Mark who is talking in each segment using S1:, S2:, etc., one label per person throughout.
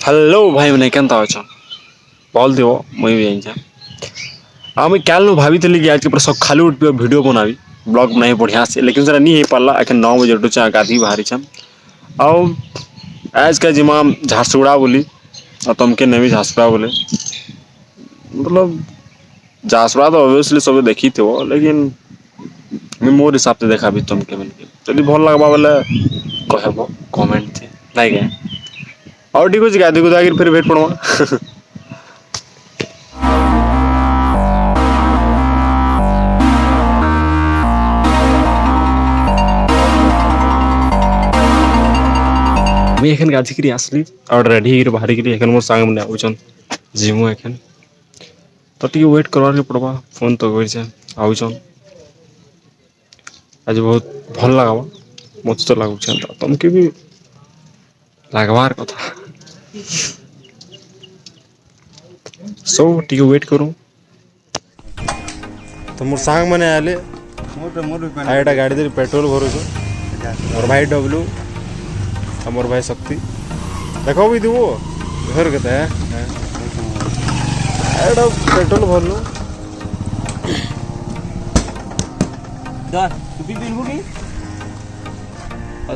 S1: Hello भाई मैंने केनता अच्छा भल थो मुई भी जाइछा मुझे क्या भाभी कि आज के सकालू उठ वीडियो बनाबी ब्लॉग बनाई बढ़िया से लेकिन सर नहीं हो पारा एखे 9 बजे उठुचा गाधी बाहरी छम आज का जिमा झारसुगुड़ा बोली और तुमके नेमी झारसुगुड़ा बोले मतलब झारसुगुड़ा तो ऑब्वियसली सब देखी थे वो लेकिन मैं मोर हिसाब से देखा भी तुमके मिलके जल्दी भल लगवा बोले कहब कमेंट थे नहीं गए और ठीक है गाधी गुदा फिर भेट पड़वा मैं एखन गाजी करी आसली और रेडी हो बाहरी करी एखन मोर सांग मैंने आउछन जिमु एखन तो टी वेट करवार के पड़वा फोन तो कर छे आउछन आज बहुत भल लागबा मस्त लागुछ तुमके भी लागवार कथा सो टी वेट करूँ तो मोर सांग मैंने आले आइटा गाड़ी दे पेट्रोल भरुछ मोर भाई डब्लू मोर भाई शक्ति देखो भी देवो घर के पेट्रोल भरलु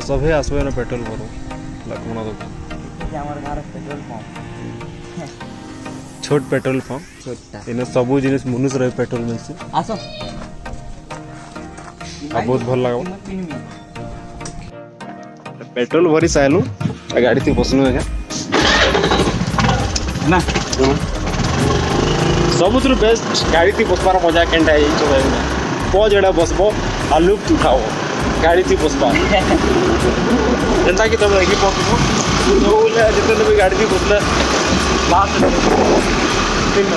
S1: सभे आसबे ना पेट्रोल भरो लखमना छोट पेट्रोल पंप इन सबू जिनिस मनुष्य रहे पेट्रोल मिलसे बहुत भल लगा पेट्रोल भरी साइलु गाड़ी थी बसनु है ना सबुथुरु बेस्ट गाड़ी थी बसबार मजा केनटा है को जेड़ा बसबो आ लुप्त उठाओ गाड़ी थी बसबार जेंता कि तब देखि पकबो तो बोले जितने भी गाड़ी थी बसले लास्ट दिन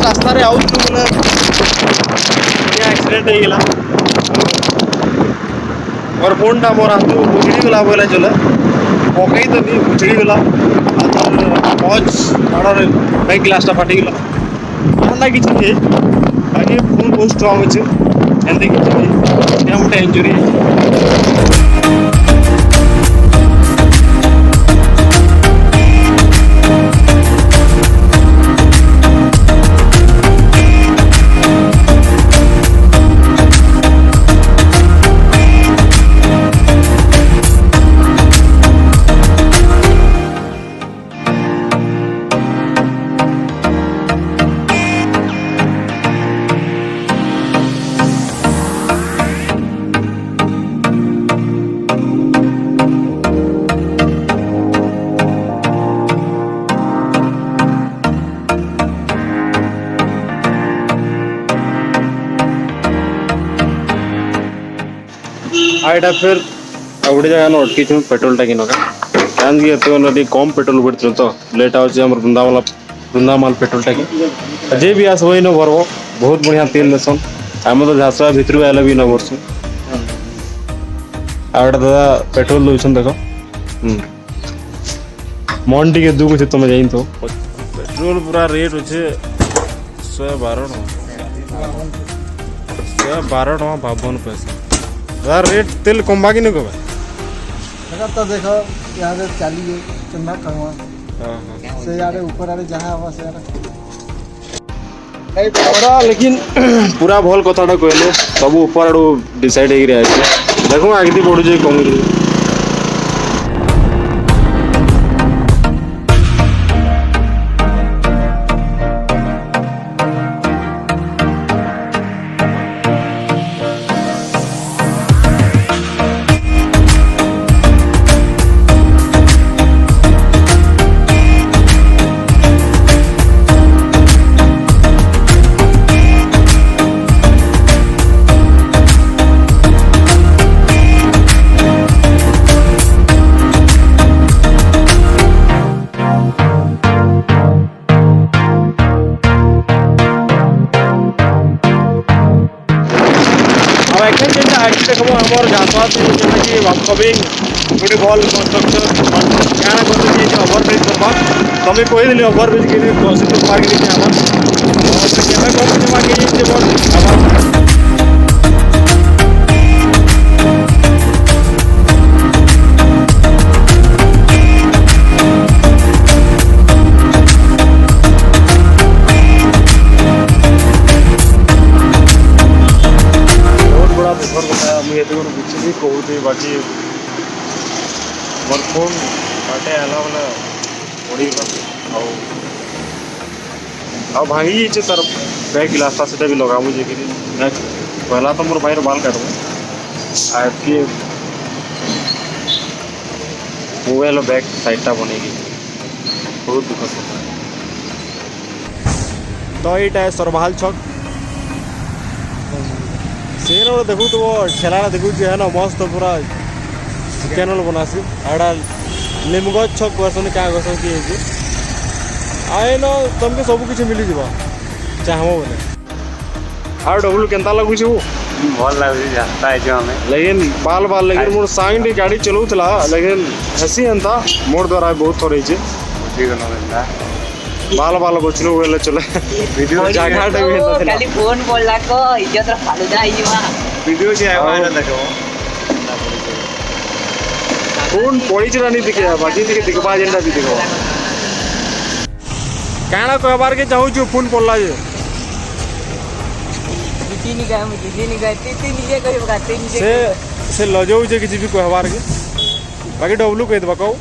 S1: रास्ता आउट बोले एक्सीडेंट हो गला और फोन टा मोर हाथ उछड़ी गला बोले चले पकई तो नहीं उछड़ी गला पहुँच तार बैक ग्लास फाटी गला एंता कि बाकी फोन बहुत स्ट्रॉन्ग अच्छे एंते कि गोटे इंजुरी आईटा फिर गोटे जगह अटकी पेट्रोल टाकी कहीं कम पेट्रोल पड़े तो लेट आम वृंदावन पेट्रोल टाकी जे भी आसब इन भरब बहुत बढ़िया तेल देसन आम तो झारसुगुड़ा भितर आइले भी न भरसु आगे दादा पेट्रोल दौन देख मन टे दुख तुम जाइन तो पेट्रोल पूरा रेट अच्छे 112 टका 52 पैसा यार रेट तेल कम कि नहीं कम
S2: तो देखो यहाँ से चलिए चंदा कहवा से यार ऊपर आरे जहाँ आवा से
S1: यार लेकिन पूरा भल कथाटा कहले सब ऊपर आड़ू डिसाइड हो देखो आगे बढ़ुचे कम हमर झांसवा से जेना कि अपकमिंग गुडी बॉल कंस्ट्रक्शन गाना करते कि जे ओवरब्रिज करबा तमे कहि देली ओवरब्रिज के प्रसिद्ध पार्क के हमर तो केना करते जमा के जे बोल हमर मुझे तो कुछ भी कहते बाकी मोर फोन काटे आला वाला पड़ी आ भांगी तार बैग गिलासा से भी लगा मुझे कि पहला तो मोर भाई बाल काटबो आपके मोबाइल बैग साइडटा बनेगी बहुत दुखद होता है। तो ये सरभाल छक सीन देखू तो वो ठेला देखू जो है ना मस्त पूरा चिकेन बनासी आड़ा लिमगज छक करसन क्या करसन कि आए न तुमके सब किसी मिली जीवा चाहबो बोले आ डबल केनता लागु छु
S3: भल लागु जाता है जो हमें
S1: लेकिन बाल बाल लेकिन मोर सांग गाड़ी चलाउतला लेकिन हसी अंता मोर द्वारा बहुत थोड़े छे
S3: ठीक न बेटा
S1: बाल बाल बचलो वेले चले वीडियो जागा टे भी
S4: खाली फोन बोलला को इज्जत रा फालूदा आइवा
S3: वीडियो जे आवा देखो
S1: फोन पड़ी चला नहीं दिखे बाकी दिखे दिखबा जेंडा भी देखो काना कहबार के चाहू छु फोन पड़ला जे
S4: तीन निजे करियो का तीन निजे
S1: से लजौ जे किछि भी कहबार के बाकी डब्लू कह देबा कहू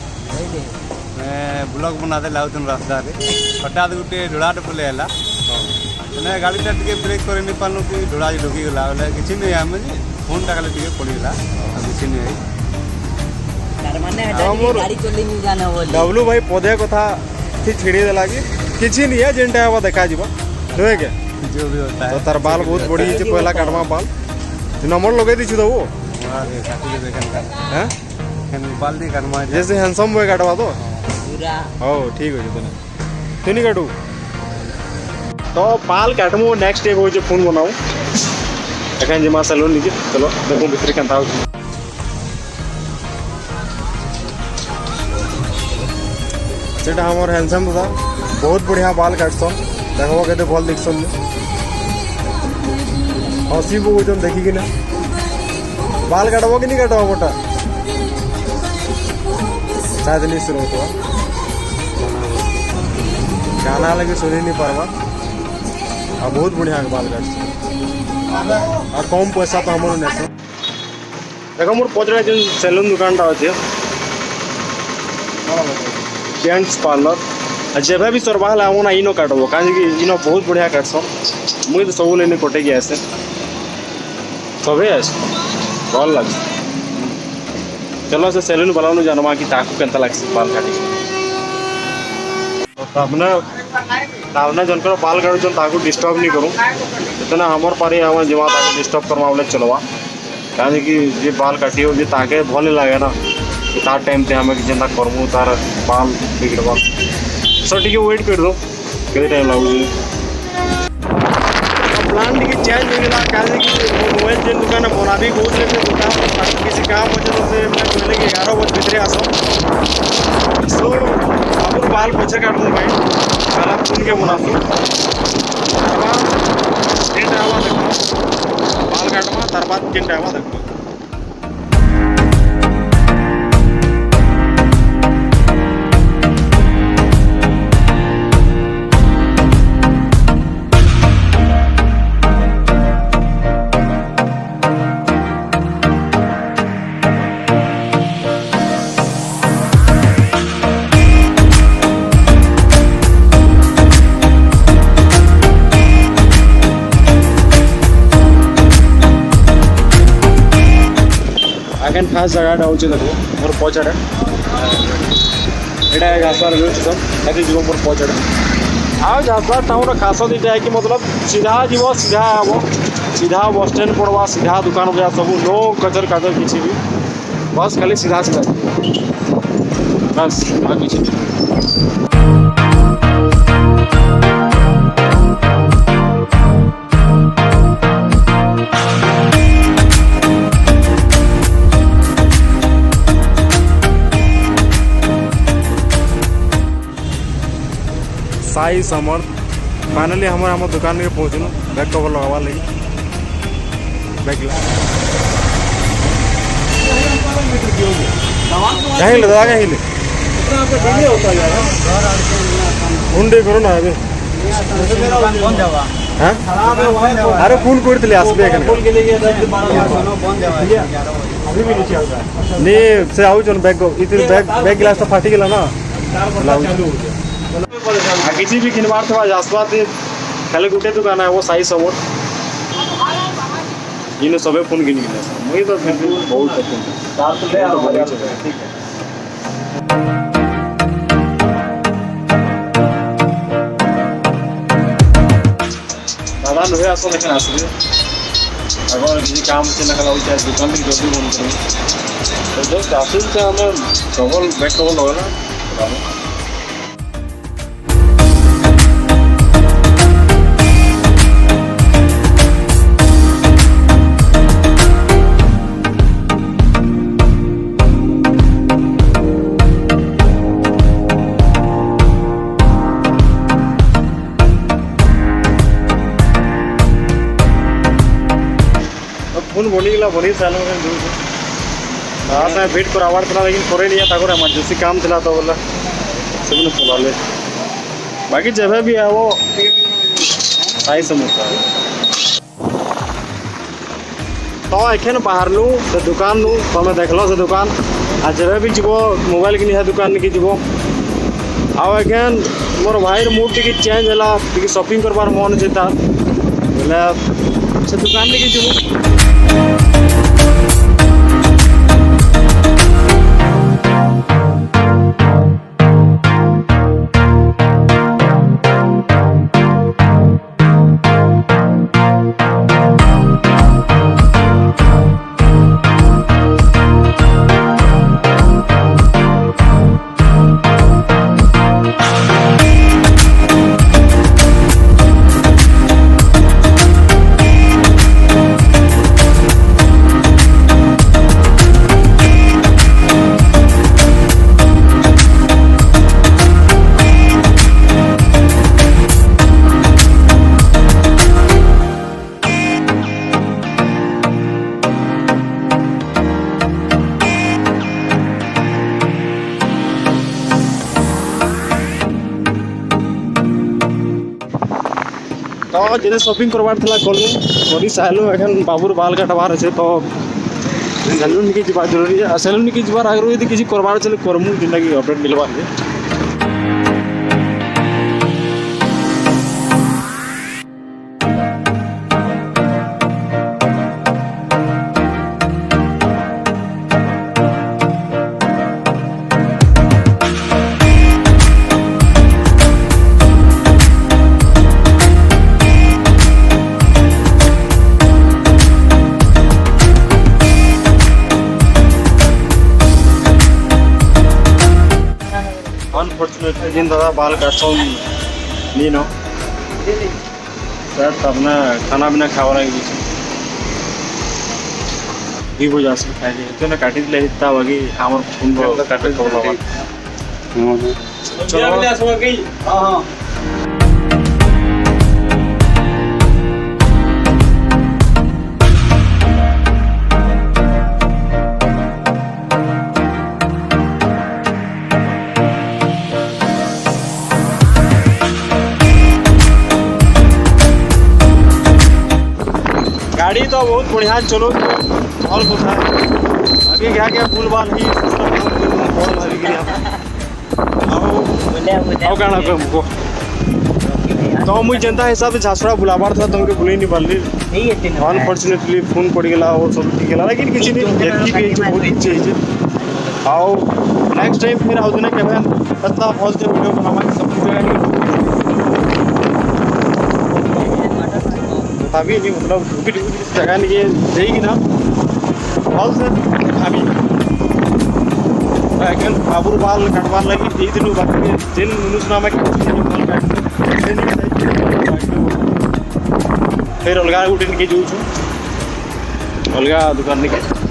S3: ब्लॉग बनाते लाउतन रास्ता रे हठात गुटे ढोड़ाट पले हैला ने गाड़ी टा टिके ब्रेक करे नि पानु कि ढोड़ा जी ढोकी गला बोले किछि नै हम जे फोन टा खाली टिके पड़ीला किछि नै
S4: तार माने गाड़ी चली नि जाना बोली
S1: डब्लू भाई पदे कथा थी छिड़ी देला कि किछि नै है जेंटा हवा देखा जीवा होय के
S3: जो भी होता
S1: तो
S3: है
S1: तार बाल बहुत बड़ी छै पहला काटमा बाल नंबर लगे दी छु दो
S3: काटी दे देखन का
S1: हैं
S3: खन बाल दी करमा
S1: जैसे हैंडसम बॉय काटवा तो
S4: पूरा
S1: हो ठीक हो जतने तुनी काटू तो बाल काटमु नेक्स्ट स्टेप हो जे फोन बनाऊ एखन जे मा सैलून निके चलो देखो भीतर केनता हो सेटा हमर हैंडसम था बहुत बढ़िया बाल काटसन देखो केते भल दिखसन हसी बो जन देखि कि ना बाल काटबो कि नहीं काटबो बोटा शायद नहीं शुरू होता गाना लगे सुनी नहीं पारवा और बहुत बढ़िया बाल काट और कम पैसा तो हमारे नहीं देखो मोर पचड़ा जो सैलून दुकान टा अच्छे जेंट्स पार्लर जब भी सरबाल आमना इनो काटबो कहीं कि इनो बहुत बढ़िया काटसन मुझे तो सब लेने कटे गया ऐसे सबे ऐसे भल लग चलो से सैलून वाला जानवा कि ताकू केनता लागसी बाल काटी तापने जनकर बाल काटुन ताकू डिस्टर्ब नहीं करूँ इतना हमर पारी हम जमा ताकू डिस्टर्ब करवा बोले चलवा कहीं कि जे बाल काटी हो जे ताके भल नहीं लगे ना तार टाइम ते हमें जेंता करमु तार बाल बिगड़वा सर ठीक वेट कर दो कितने टाइम लागू प्लान टी चेंज हो गया कहीं कि मोबाइल जेन दुकान बना भी कौन दुकान किसी काम वजह से मैं कहले कि 11 बजे भीतर आसो सो आप बाल पीछे काट दूँ भाई पहला फोन के मुनाफू तीन टाइम देखो बाल काटवा तार बाद तीन टाइम देखो आगे खास जगह हूँ देखो मोर पचड़े यहाँ घासवार रोच सब ये जीव मोर पचड़े आ घासवार टाउन खास दीटा है कि मतलब सीधा जीव सीधा आब सीधा बस स्टैंड पड़वा सीधा दुकान बजार सब नो कचर काचर किसी भी बस खाली सीधा सीधा बस आ किसी साई समर्थ फाइनली हम दुकान के पहुँचनु बैक कवर लगावा लगी बैक कहीं ले दादा कहीं ले हुंडे करो ना अभी हाँ अरे फोन कर आसबे नहीं से आउ बैग बैग बैग गिलास तो फाटी गला ना किसी भी किनबार थोड़ा जासबात खाली गोटे दुकान है वो साई समोट इन सबे फोन किन मुझे तो बहुत दादा नुहे आसो लेकिन आसबे अगर किसी काम से लगा चाहे दुकान में जल्दी बंद करें तो जस्ट आसू से हमें कवर बैक कवर लगा ना फोन बनी साल में दूर वेट कर आवार था लेकिन करे नहीं था इमरजेंसी काम था तो बोला सब चला बाकी जब भी है वो साई समोसा तो एखन बाहर लू से दुकान लू तो मैं देखल से दुकान आ जब भी जीव मोबाइल किनी है दुकान की जीव आखन मोर भाई मूड टी चेंज है शॉपिंग करवार मन जेता बोले से दुकान लेके जीव तो जिसे शॉपिंग करवार था कलु सालू एखन बाबूर बाल काटवार अच्छे तो सैलून की जबार जरूरी है सैलून की जबार आगे यदि किसी करवार चले करमु जिंदा की अपडेट मिलवा अनफॉर्चुनेटली जिन दादा बाल काटो नहीं नो सर तब ना खाना पीना खावा लगे भी हो जा खाए तो ना काटी दिले इतना बाकी आमर फोन काटे खबर चलो गाड़ी तो बहुत बढ़िया चलो और कुछ है अभी क्या क्या फूल बाल ही हमको तो मुझे जनता हिसाब से झांसड़ा बुलाबार था तुमके बुले नहीं पाली अनफॉर्चुनेटली फोन पड़ गया और सब ठीक है लेकिन किसी ने बहुत अच्छी आओ नेक्स्ट टाइम फिर आओ दिन के इतना पॉजिटिव वीडियो बनावा सब अभी नहीं मतलब जगह नहीं देगी ना और से अभी बाबूर बाल कटवार लगी दी दिन बाकी जिन मनुष्य बाल काट फिर अलग गुटे के जाऊँ अलग दुकान के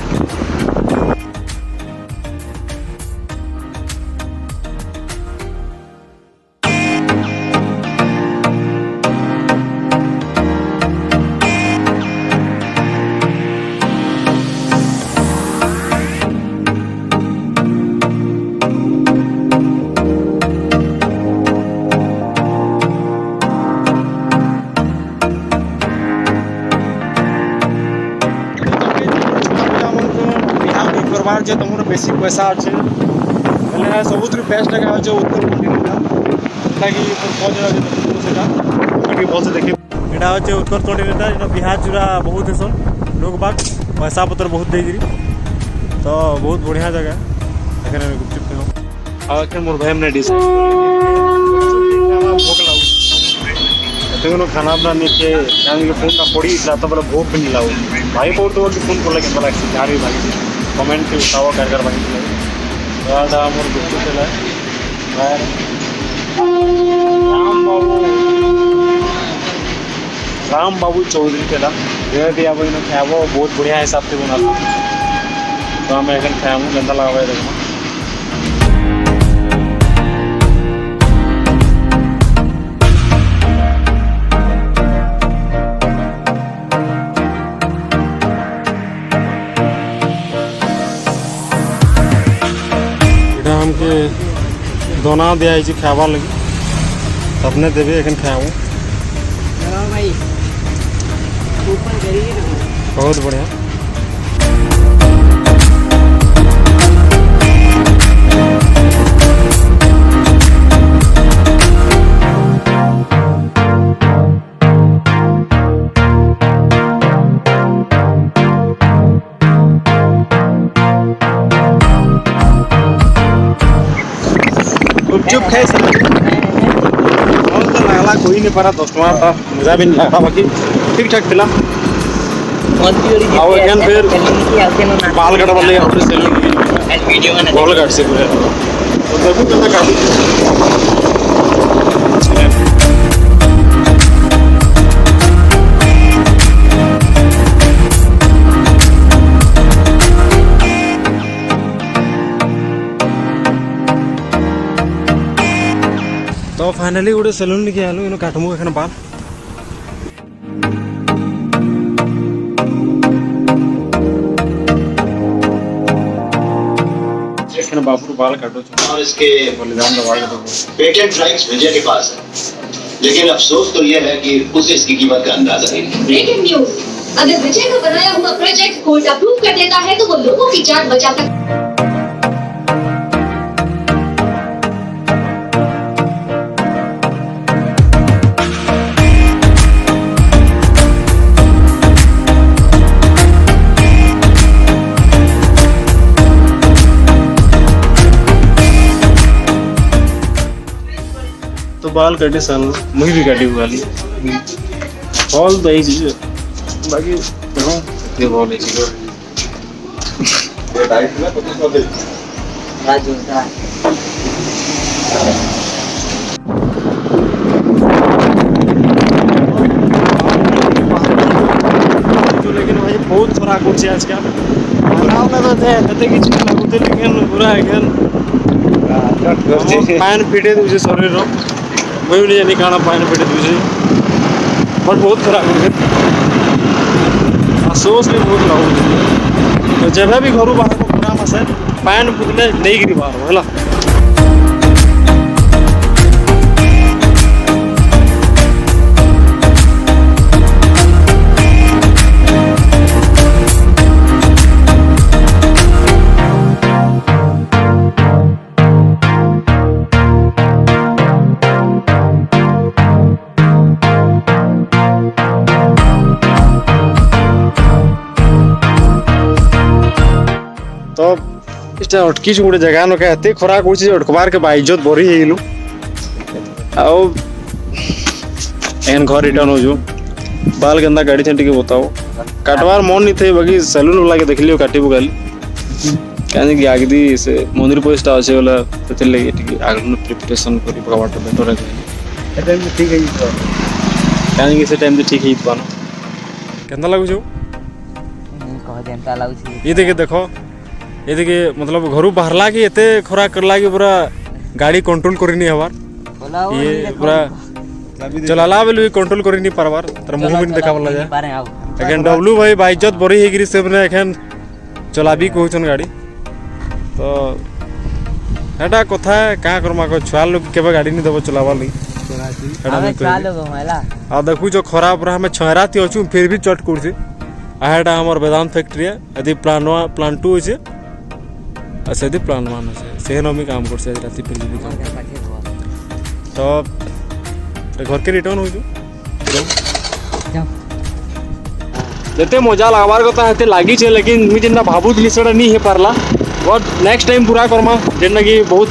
S1: বেশি পয়সা আছে ହେଲେ ସବୁଥିରୁ ବେଷ୍ଟ ଜାଗା ହେଉଛି ଉତ୍ତରକଣ୍ଟିନେଣ୍ଟଟା ଯେଉଁଟାକି ପହଞ୍ଚିଲା ସେଟା ଟିକେ ଭଲସେ ଦେଖି ଏଇଟା ହେଉଛି ଉତ୍ତରକଣ୍ଟିନେଣ୍ଟଟା ଏଇଟା ବିହାର ଚୁରା ବହୁତ ହେସନ୍ ଲୋକ ବାକ ପଇସା ପତ୍ର ବହୁତ ଦେଇକିରି ତ ବହୁତ ବଢ଼ିଆ ଜାଗା ଏখানে ଗୁପଚୁପ ଖାଇବ ଆଉ ଏখানে ମୋର ଭାଇ ମାନେ ଡିସାଇଡ୍ ଭୋକ ଲାଗୁଛି ଏତେଦିନ ଖାନା ପିନା ନିକେ କାହିଁକି ଫୋନ୍ଟା ପଡ଼ିଥିଲା ତ ବୋଲେ ଭୋକ ବି ଲାଗୁଛି ଭାଇ ବହୁତ ବୋଲି ଫୋନ୍ କଲେ କେନ୍ତା ଲାଗ୍ସି ଯାହାର ବି ଭାଗିଛି କମେଣ୍ଟ ଉଠାବ କାରକାର ଭାଗିଥିଲା ଏଇଟା ଆମର ଗୁପଚୁପ ଥିଲା राम बाबू चौधरी थे भी आप खाब बहुत बढ़िया हिसाब से बना तो आम एखन खाएमु गंदा लगा देखना हमके दोना दिया खाबार लगी अपने देवे एखन खाएमु
S4: भाई ऊपर करिए ना
S1: बहुत बढ़िया गुपचुप खाए लगला कोई नहीं पारा 10 टका था मजा भी नहीं लगा बाकी ठीक ठाक थिला आओ एगेन फिर बाल कट वाले अपने सैलून
S4: वीडियो में
S1: बाल काट से पूरे तो देखो कितना काटी तो फाइनली गोटे सैलून लेके आलु इनो काटमु एखन बाल एखन बाबू बाल काटो
S5: और इसके
S1: बलिदान दवा के
S5: पेटेंट राइट्स विजय के पास है, लेकिन अफसोस तो यह है कि उसे इसकी कीमत का अंदाजा नहीं है।
S6: ब्रेकिंग न्यूज, अगर विजय का बनाया हुआ प्रोजेक्ट कोर्ट अप्रूव कर देता है तो वो लोगों की जान बचा सकता है।
S1: तो बाल काटे साल मुझे भी काटी हुआ ली बॉल तो यही चीज बाकी देखो ये बॉल है चीज
S4: राजू का
S1: तो लेकिन भाई बहुत खराब हो गया आज का बनाओ ना तो थे कते किछ ना लागुते लेकिन पूरा एकदम पैन पीटे तुझे शरीर रो मैं भी नहीं जानी खाना पैन पीटे तुझे बट बहुत खराब हो गया अफसोस भी बहुत लागू तो जब भी घर बाहर को पूरा मसे पैन पुतले नहीं गिरी बाहर होला तो इटा अटकी गोटे जगह न एत खराक हो अटकबार के इज्जत बरी हेलु आन घर रिटर्न हो बाल गंदा गाड़ी थे बताओ काटवार मन नहीं थे बाकी सैलून वाला के देख लियो काटबू गाली कहीं आगदी से मंदिर पैसा अच्छे बोला लगे आग प्रिपरेशन कर बेटर ठीक है कहीं से टाइम ठीक है केंदा लगुच
S4: कह देंता लागुची
S1: ये देखे देखो ये देखिए मतलब घर बाहरला कि एते खराक करला कि पूरा गाड़ी कंट्रोल करी नहीं हबार ये पूरा चलाला बेल भी कंट्रोल करी नहीं पारबार तर मुंह भी नहीं देखा वाला जाए एखन डब्लू भाई बाइज्जत बरी हेगिरी से ने एखन चलाबी कहछन गाड़ी तो एटा कथा का करमा को छुआ लोग केबे गाड़ी नहीं देबो चलावा लई आ देखु जो खराब पूरा हमें छहराती अछु फिर भी चट कुर्सी आटा हमर वेदांत फैक्ट्री है यदि प्लान 2 होइछे ସେଠି ପ୍ଲାନ୍ ମାନ ଅଛି ସେନ ବି କାମ କରছে ଆଜି ରାତି ପିନ୍ଧିବି କାମ ତ ଘରକେ ରିଟର୍ନ ହଉଛୁ ଯେତେ ମଜା ଲାଗବାର୍ କଥା ହେତେ ଲାଗିଛେ ଲେକିନ୍ ମୁଇଁ ଯେନ୍ଟା ଭାବୁଥିଲି ସେଟା ନି ହେଇପାରଲା ବଟ୍ ନେକ୍ସଟ ଟାଇମ୍ ପୁରା କର୍ମା ଯେନ୍ଟାକି ବହୁତ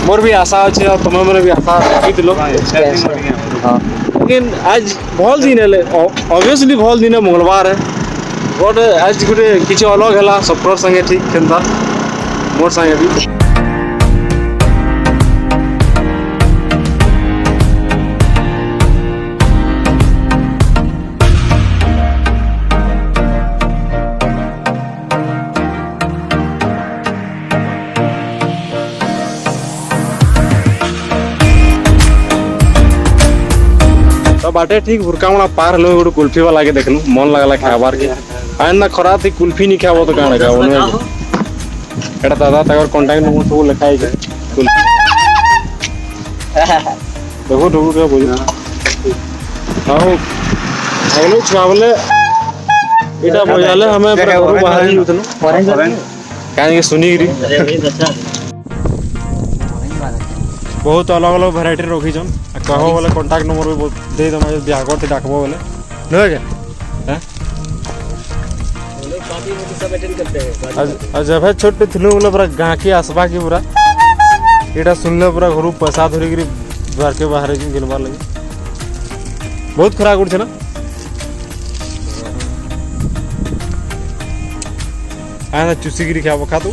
S1: मोर भी आशा अच्छे और तुम मैंने भी आशा रखी लो लेकिन आज भल दिन है ऑब्वियसली भल दिन है मंगलवार है बट आज गोटे किसी अलग है सफर संगे ठीक केनता मोर संगे भी तो बाटे ठीक भुरकामणा पार लो गोटे कुल्फी वाला के देखलु मन लगला खाबार के आइना खरा थी कुल्फी नहीं खाबो तो काना खाबो न एटा दादा तकर कांटेक्ट नंबर सब लिखाई है देखो देखो क्या बोल हां हेलो छावले एटा बोयाले हमें बाहर ही उतनो काहे के सुनीगिरी बहुत अलग अलग भेराइटी रखी छन कहबो बोले कांटेक्ट नंबर भी दे दमा जदी आगर ते डाकबो बोले न के हैं
S4: पार्टी में सब अटेंड करते हैं
S1: आज जब छोटे थिलु बोले पूरा गां की आसपा की पूरा एटा सुनले पूरा घर पैसा धरि गिरी द्वार के बाहर गिनबार लगे बहुत खराब गुड़ छे ना आना चुसी गिरी खाबो खा तू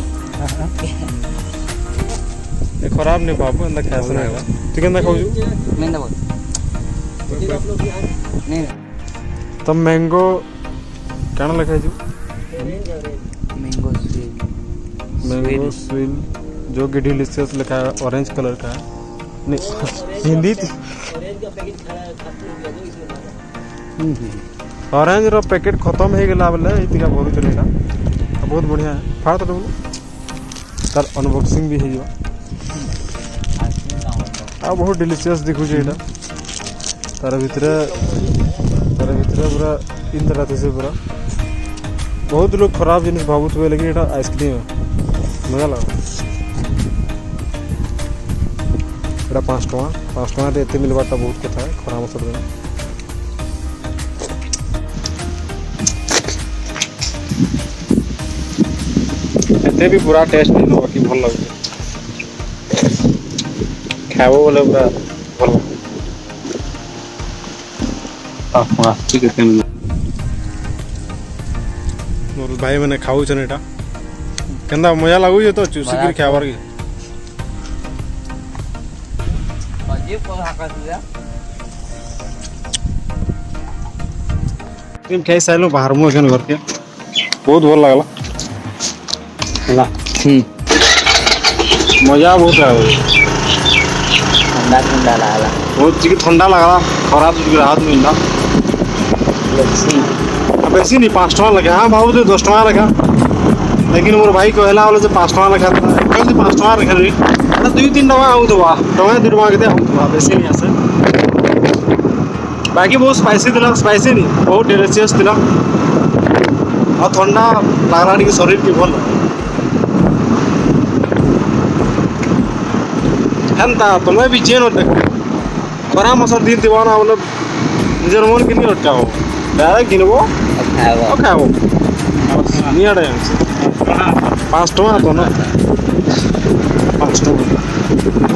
S1: ये खराब नहीं बाबू अंदर खास नहीं है तू केंदा खाऊ
S4: मैं ना बोल नहीं
S1: तो मैंगो क्या लिखा है मैंगो स्वील जो कि डिलीशियस लिखा है ऑरेंज कलर का है नहीं हिंदी ऑरेंज रो पैकेट खत्म हो गला बोले इतिका बहुत चलेगा बहुत बढ़िया है फाड़ तो तार अनबॉक्सिंग भी है आ बहुत डिलीशियस दिखु जे एटा तार भीतर पूरा इन तरह से पूरा बहुत लोग खराब जिनिस भावुत हुए लेकिन एटा आइसक्रीम है मजा लगा एटा 5 टका एते मिलबाटा बहुत कथा है खराब असर देना एते भी पूरा टेस्ट नहीं बाकी भल लगे खाबो बोले पूरा भल ठीक है मोर भाई मैंने खाऊ छन एटा केंदा मजा लागु जे तो चूसी के खाबार के
S4: अजीब को हाका दिया
S1: तुम खाई साइलो बाहर मु छन घर के बहुत भल लागला हला मजा बहुत आवे
S4: ठंडा लागला
S1: बहुत जी ठंडा लगला खराब जी राहत मिलला बेसी नहीं 5 टका लगे हाँ बाबू तो 10 टका लगा लेकिन मोर भाई कहला बोले से 5 टका लगा एकदम 5 टका रखा रे अरे 2-3 टका आउ दवा टका 2 टका के दे आउ दवा बेसी नहीं आसे बाकी बहुत स्पाइसी दिला स्पाइसी नहीं बहुत डिलीशियस दिला और ठंडा लागला के शरीर के भल हेंता तुम्हें भी चेन देख बड़ा मसर दिन दीवाना बोले निजर मन किन के लटकाओ डायरेक्ट गिनबो खाओ नहीं आड़े 5 टका तो ना 5 टका